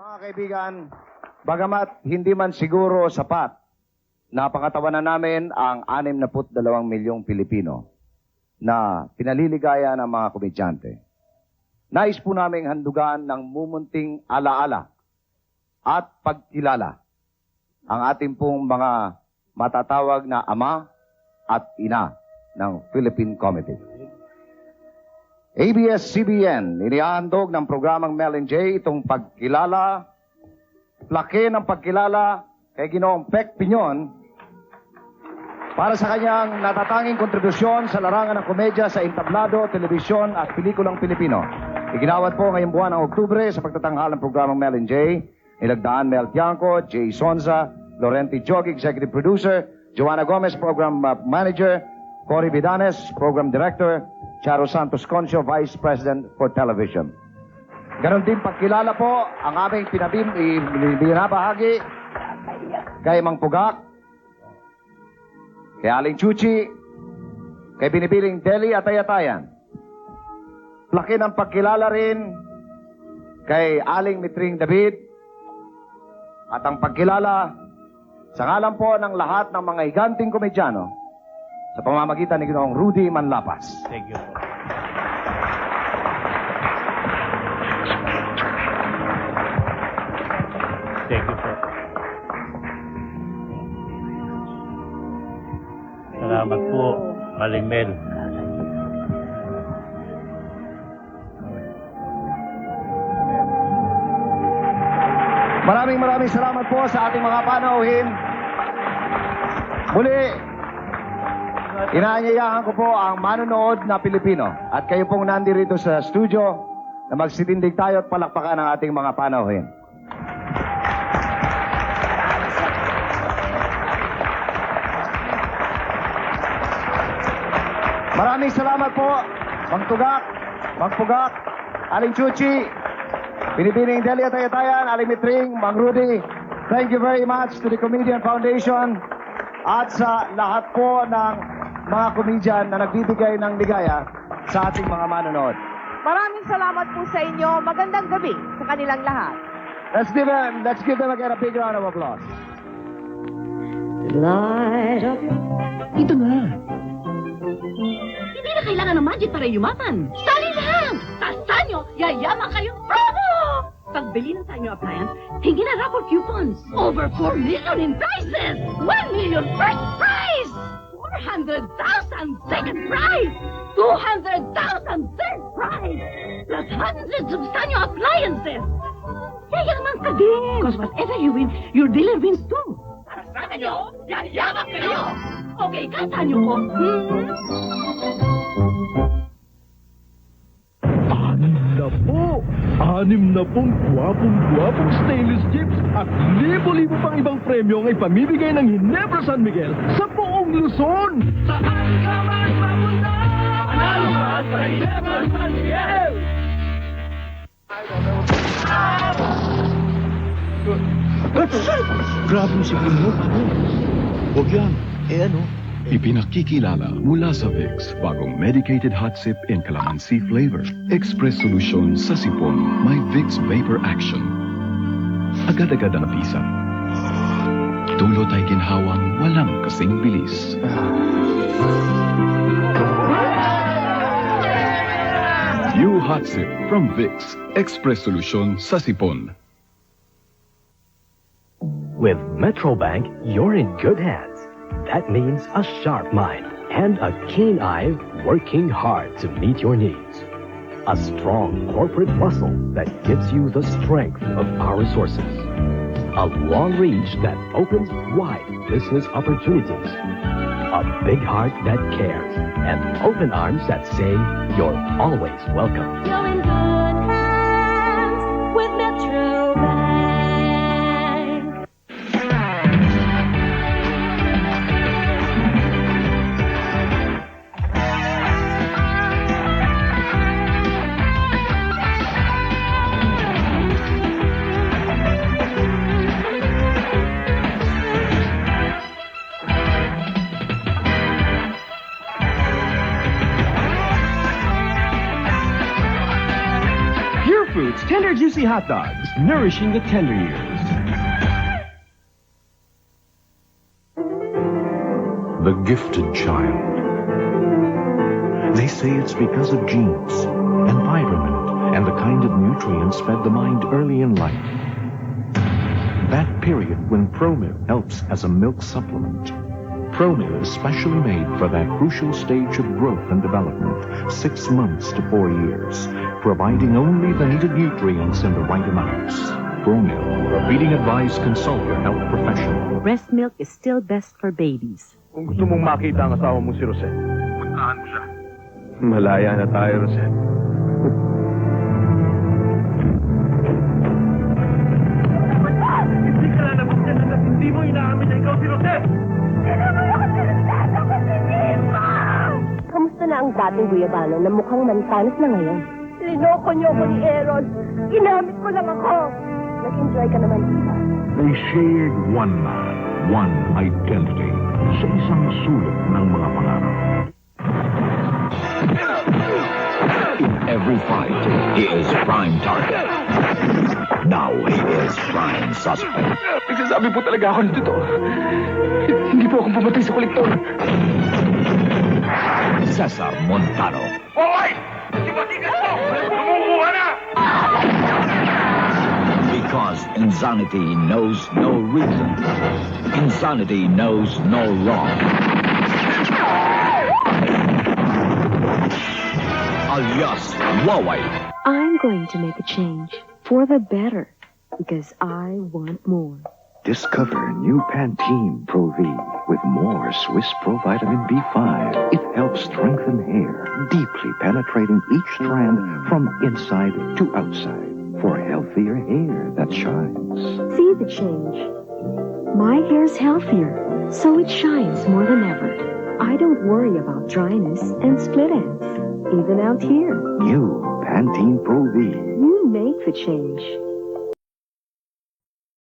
Mga kaibigan, bagamat hindi man siguro sapat, napakatawanan namin ang 62 milyong Pilipino na pinaliligaya ng mga komedyante. Nais po naming handugan ng mumunting alaala at pagkilala ang ating pong mga matatawag na ama at ina ng Philippine Comedy. ABS-CBN, inihahandog ng programang Mel and Jay itong pagkilala, plaque ng pagkilala kay Ginoong Pek Piñon para sa kanyang natatanging kontribusyon sa larangan ng komedya sa entablado, telebisyon at pelikulang Pilipino. Iginawad po ngayong buwan ng Oktubre sa pagtatanghal ng programang Mel and Jay, nilagdaan Mel Tiangco, Jay Sonza, Laurenti Jogi, Executive Producer, Joanna Gomez, Program Manager, Cory Vidanes, Program Director, Charo Santos Concio, Vice President for Television. Ganon din pagkilala po ang aming binabahagi kay Mang Pugak, kay Aling Chuchi, kay Binibining Deli at Ayatayan. Plaque ng pagkilala rin kay Aling Mitring David at ang pagkilala sa ngalan po ng lahat ng mga higanting komedyano sa pamamagitan ni Ginoong Rudy Manlapas. Thank you. Thank you, sir. Salamat po, Maling Mel. Maraming salamat po sa ating mga panauhin. Muli, inaanyayahan ko po ang manonood na Pilipino at kayo pong nandirito sa studio na magsitindig tayo at palakpakan ang ating mga panauhin. Maraming salamat po, Mang Tugak, Mang Pugak, Aling Chuchi, Binibining Deli at Ayatayan, Aling Mitring, Mang Rudy. Thank you very much to the Comedian Foundation at sa lahat po ng mga komedyan na nagbibigay ng ligaya sa ating mga manonood. Maraming salamat po sa inyo. Magandang gabi sa kanilang lahat. Let's give them again a big round of applause. Ito na. Hindi na kailangan ng magic para yumaman. Sali lang! Tasan nyo, yayaman kayo. Bravo! Pagbili ng Sanyo Appliance, hingi na raffle coupons. Over 4 million in prizes! 1 million first prize! 400,000 second prize! 200,000 third prize! Plus hundreds of Sanyo Appliances! Yayaman ka din! Because whatever you win, your dealer wins too. Tasan nyo, yayaman kayo! Okay, kanta nyo ko. Anim na pong gwapong stainless chips at libo-libo pang ibang premyo ang ipamibigay ng Ginebra San Miguel sa buong Luzon. Saan ka man mapunta? Manalo ka sa Ginebra San Miguel! Grabe yung siglim mo, ano? Huwag yan. Ano? Ipinakikilala mula sa Vicks, bagong medicated hot sip in calamansi flavor. Express solusyon sa sipon, may Vicks Vapor Action. Agad-agad ang bisa. Dulot ay ginhawang walang kasing bilis. New hot sip from Vicks, Express solusyon sa sipon. With Metrobank, you're in good hands. That means a sharp mind and a keen eye working hard to meet your needs. A strong corporate muscle that gives you the strength of our resources. A long reach that opens wide business opportunities. A big heart that cares and open arms that say you're always welcome. You're in good hands with Metrobank. They're juicy hot dogs, nourishing the tender years. The gifted child. They say it's because of genes, environment, and the kind of nutrients fed the mind early in life. That period when ProMil helps as a milk supplement. ProMil is specially made for that crucial stage of growth and development, 6 months to 4 years, providing only the needed nutrients in the right amounts. ProMil. For feeding advice, consult your health professional. Breast milk is still best for babies. Kung gusto mong makita ang asawa mo si Rosette, puntahan mo siya. Malaya na tayo, Rosette. Hindi ka lang nabuksan na hindi mo inaamin na ikaw si Rosette! Kamusta na ang dating guyabano na mukhang mantanas na ngayon? Linoko niyo ko ni Aaron. Ginamit ko lang ako. Nag-enjoy ka naman, diba? They shared one man, one identity, sa isang sulok ng mga pangarap. In every fight, he is prime target. Now he is prime suspect. Nagsasabi po talaga ako nito. Hindi po akong pumatay sa kolektor. Cesar Montano. Hoy! Si Matigas mo! Lumuha na! Because insanity knows no reason. Insanity knows no wrong. Alias Waway. I'm going to make a change for the better because I want more. Discover new Pantene Pro V with more Swiss Pro Vitamin B5. It helps strengthen hair, deeply penetrating each strand from inside to outside for healthier hair that shines. See the change. My hair's healthier, so it shines more than ever. I don't worry about dryness and split ends, even out here. New Pantene Pro V. You make the change.